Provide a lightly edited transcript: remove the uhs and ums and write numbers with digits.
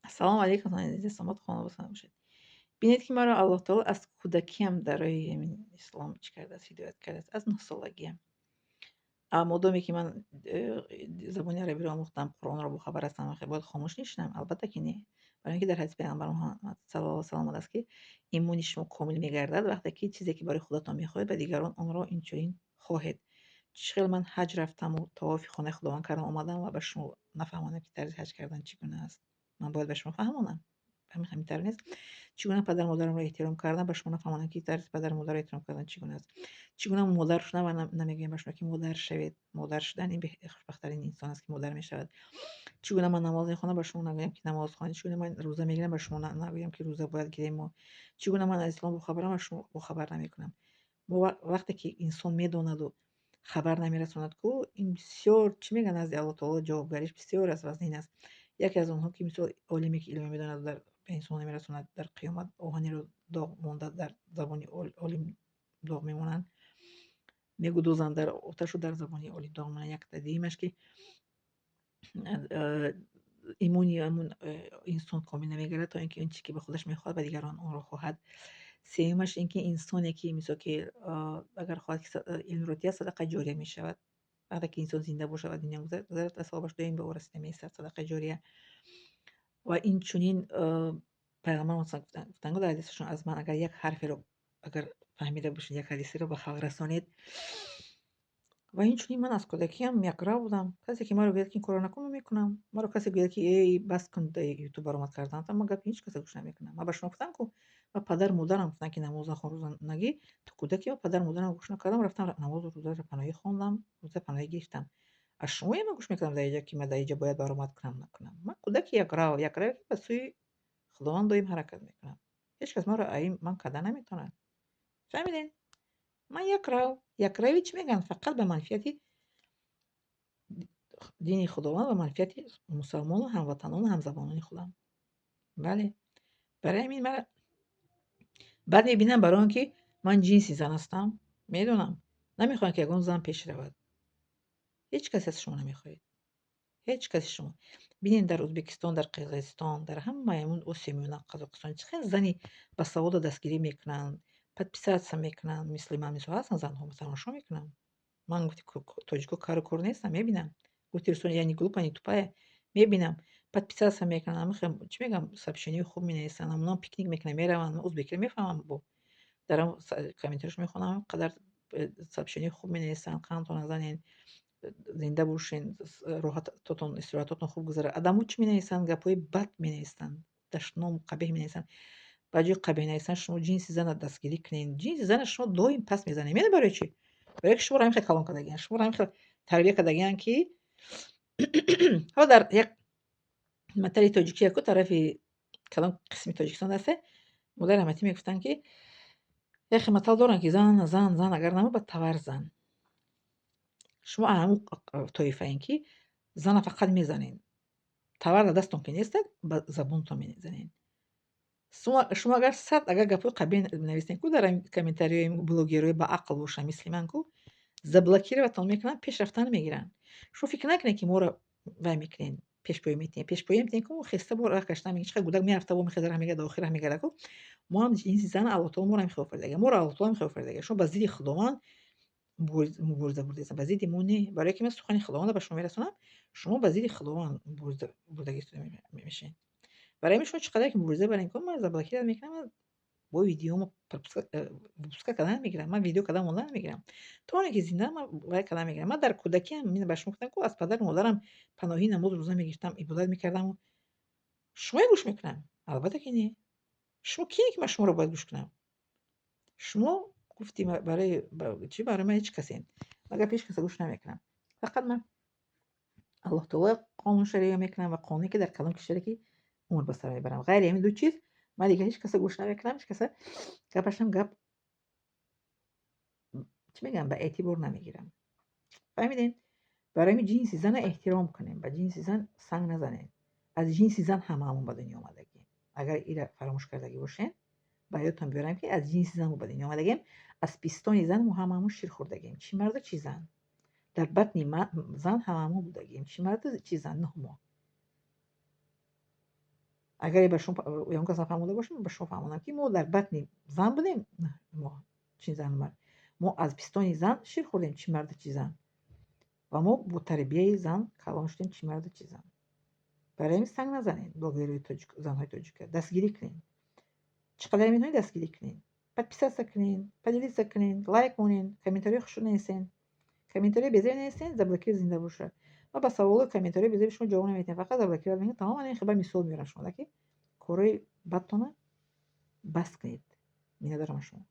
Ассалому алейкум, азиз самат хонавасан бошед. Бинед ки маро Аллоҳ таоло аз кӯдакиам дар роҳи ҳамин ислом чӣ кардааст, ҳидоят кардааст, аз нусолагиам. Модоме ки ман забони арабиро омӯхтам, Қуръонро бохабар ҳастам, бояд хомӯш нишинам? Албатта ки не. Барои ин ки дар ҳадиси пайғамбар Муҳаммад саллаллоҳу алайҳи ва саллам омадааст ки имони шумо комил мегардад вақте ки чизе ки барои худатон мехоҳед ба дигарон онро инчунин хоҳед. Чӣ хел ман ҳаҷ рафтаму тавофи хонаи Худованд кардам, омадам ва ба шумо нафаҳмонам ки тарзи ҳаҷ кардан чӣ гуна аст. Ман бояд ба шумо фаҳмонам. Ҳамин тавр нест? Чӣ гуна падару модарамро эҳтиром кардам, ба шумо нафаҳмонам ки тарзи падару модарро эҳтиром кардан чӣ гуна аст. Чӣ гуна модар шудан ва намегӯям ба шумо ки модар шавед. Модар шудан ин хушбахттарин инсон аст ки модар мешавад. Чӣ гуна ман намоз мехонам, ба шумо нагӯям ки намоз хонед. Чӣ гуна ман рӯза мегирам, ба шумо нагӯям ки рӯза бояд гирем мо. Чӣ гуна ман аз ислом бохабарам, ба шумо бохабар намекунам. Мо вақте ки инсон медонаду хабар намерасонад ку, ин бисёр чӣ мегӯянд назди Аллоҳ таоло ҷавобгариш бисёр аст, вазнин аст. Яке аз онҳо ки мисол олиме ки илмро медонаду ба инсон намерасонад, дар қиёмат оҳанеро доғ монда дар забони олим доғ мемонанд, мегудозанд дар оташу дар забони олим доғ мемонанд. Якта дуюмаш ки имони ҳамун инсон комил намегардад то ин ки он чизе ки ба худаш мехоҳад ба дигарон онро хоҳад. Сеюмаш ин ки инсоне ки мисол ки агар хоҳад ки илмро диҳад, садақа ҷория мешавад. Вақте ки инсон зинда бошад ва дунё гузарад, асбобаш доим ба ӯ расида меистад, садақа ҷория. Ва инчунин пайғамбар гуфтанд дар ҳадисашон аз ман агар як ҳарферо агар фаҳмида бошед, як ҳадисеро ба халқ расонед. Ва инчунин ман аз кӯдакиам якрав будам. Касе ки маро гӯяд ки ин карро накун, ман мекунам. Маро касе гӯяд ки бас кун, ютуб баромад кардан, ман гапи ҳеҷ касе гӯш намекунам. Ман ба шумо гуфтам ку, ба падару модарам гуфтанд ки намоз нахон, рӯза нагир. То кӯдаки ва падару модарам гӯш накардам, рафтам намозу рӯзаро паноҳӣ хондам, рӯза паноҳӣ гирифтам. Аз шумоем ман гӯш мекардам дар инҷа ки ман дар инҷа бояд баромад кунам, накунам. Ман кӯдаки якраве ки ба сӯи Худованд доим ҳаракат мекунам. Ҳеҷ кас маро аин ман кардан наметавонад. фаҳмидед? Ман якравӣ чӣ мегӯянд? Фақат ба манфиати дини Худованд ва манфиати мусалмону ҳамватанону ҳамзабонони худам. Бале. Барои ҳамин ман баъд мебинам барои он ки ман ҷинси зан ҳастам, медонам, намехоҳам ки ягон зан пеш равад. Ҳеҷ касе аз шумо намехоҳед. Ҳеҷ каси шумо. Бинед дар Ӯзбекистон, дар Қирғизистон, дар ҳамаи ҳамун Осиё Миёна Қозоқистон чӣ хел зани басавода дастгирӣ мекунанд, подписатсия мекунанд. Мисли ман мисол ҳастанд занҳо, тамошо мекунам. Ман гуфти тоҷико кару кор нестам, мебинам. Гуфти Руслан я не глупая, не тупая, мебинам. Подписатсия мекунанд, ҳамихел чӣ мегӯям, сообщениҳои хуб менависанд, ҳамунам пикник мекунанд, мераванд. Ман ӯзбекиро мефаҳмам, бо дарам комментариёшро мехонам, ҳам қадар сообщениҳои хуб менависанд, қандто назанед, зинда бошен, роҳатотон истироҳатотон хуб гузарад. Адамо чӣ менависанд? Гапҳои бад менависанд, дашном, қабеҳ менависанд. ба ҷои қабеҳ нависан шумо ҷинси зана дастгирӣ кунед. Ҷинси зана шумо доим паст мезанед. Медонед барои чӣ? Барои ки шуморо ҳамихел калон кардагианд. Шуморо ҳамихел тарбия кардагианд ки ҳоло дар як матали тоҷикия ку тарафи калон қисми Тоҷикистон ҳасте, модари ҳаматӣ мегуфтанд ки яхе матал доранд ки зан агар намуд ба тавар зан. Шумо ҳамун тоифаен ки зана фақат мезанед. Тавар дар дастон ки нестад, ба забонтон мезанед. Шумо агар 100 агар гапҳои қабеҳ нависнед ку дар комментариҳои блогерҳои баақл бошанд мисли ман ку, заблокироватон мекунанд, пеш рафтан намегиранд. Шумо фикр накунед ки моро вай мекунед, пешпоӣ метинед. Пешпоӣ метинед ку хеста бо рах гашта мегиред. Чӣ қадр гудак мерафта мехезарад ҳамега до охир ҳамегада ку. Мо ҳам ҷинси зана Аллоҳ таоло моро ҳамихел офаридагиан. Моро Аллоҳ таоло ҳамихел офаридагиан. Шумо ба зидди Худованд мубориза бурдед, ба зидди мо не. Барое ки ман сухани Худовандро ба шумо мерасонам, шумо ба зидди Худованд бурдагӣ мешавед. Барои ҳамин шумо чӣ қадар ки мубориза баред кунед, ман заблокировать мекунам, ман бо видеомо выпуска кардан намегирам. Ман видео кардан монда намегирам. То оне ки зиндаам, ман вай кардан намегирам. Ман дар кӯдакиам мина ба шумо гуфтам ку аз падару модарам паноҳӣ, намоз, рӯза мегирифтам, ибодат мекардаму шумоям гӯш мекунам? Албатта ки не. Шумо кие ки ман шуморо бояд гӯш кунам? Шумо гуфти барои чӣ? Барои ман ҳеҷ касед. Ман гапи ҳеҷ каса гӯш намекунам. Фақат ман Аллоҳ таоло қонунша риоя мекунам ва қонуне ки дар калом кишида ки умр ба сар мебарам. Ғайри ҳамин ду чиз ман дигар ҳеҷ каса гӯш намекунам, ҳеҷ каса гапашам гап чӣ мегӯям, ба эътибор намегирам. фаҳмидед? Барои ҳамин ҷинси зана эҳтиром кунем, ба ҷинси зан санг назанем. Аз ҷинси зан ҳамаамон ба дунё омадагем. Агар инра фаромӯш кардагӣ бошем, ба ёдтон биёрам ки аз ҷинси зан мо ба дунё омадагем, аз пистони зан мо ҳамаамон шир хӯрдагем. Чӣ марду, чӣ зан. Дар батни зан ҳамаамон будагем. Чӣ марду, чӣ зан, 9 моҳ. اگر به شما یا اون کس نفهمیده باشه به شما فهمونم که ما در بطن زن بودیم. نه ما چی زن مرد، ما از پیستان زن شیر خوردیم، چی مرد چی زن، و ما با تربیه زن کلان شدیم چی مرد چی زن. برای این سنگ نزنین باگیروی زنهای تاجیک دستگیری کنین، چقدر میتونید دستگیری کنین، подписаться کنین، поделиться کنین، لایک کنین، کامنتاری خوش نویسین، کامنتاری بزنین заблокировать زنده باشه. ما با سوال کامنتاری بزنید شما جواب نمیدین، فقط заблокировать میگین. تمام این خبر میسود میارم شما که کارهای بدتونه بس کنید. میندارم شما.